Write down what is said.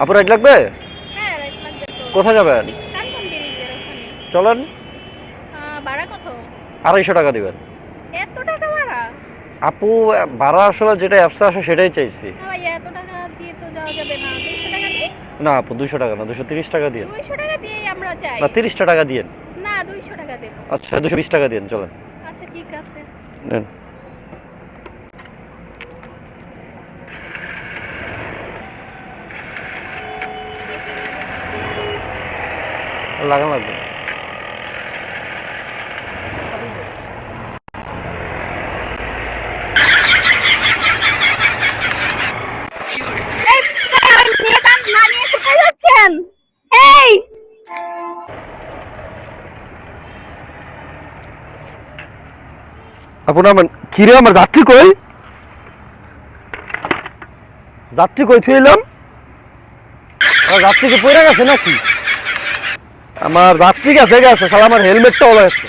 আপু রাইড লাগবে? হ্যাঁ রাইট লাগবে তো। কোথায় যাবেন? কাঞ্চন ব্রিজের ওখানে। চলেন। ভাড়া কত? 250 টাকা দিবেন। এত টাকা ভাড়া? আপু ভাড়া আসলে যেটা অ্যাপসে আসে সেটাই চাইছি। না ভাই এত টাকা দিয়ে তো যাওয়া যাবে না, 200 টাকা দিই। না আপু 200 টাকা না, 230 টাকা দিন। 200 টাকা দিয়েই আমরা যাই। না 30 টাকা দিন। না 200 টাকা দেব। আচ্ছা 220 টাকা দিন, চলেন। আচ্ছা ঠিক আছে। নেন। লাগান লাগবে। এই নিয়ে কান না নিয়ে কোথায় যাচ্ছেন? এই আপু নামেন। কিরে আমার যাত্রী কই? যাত্রী কই থুইলাম? আমার যাত্রী কি পড়ে গেছে নাকি? আমার যাত্রী গেছে গেছে, শালা আমার হেলমেটটা ওলা গেছে।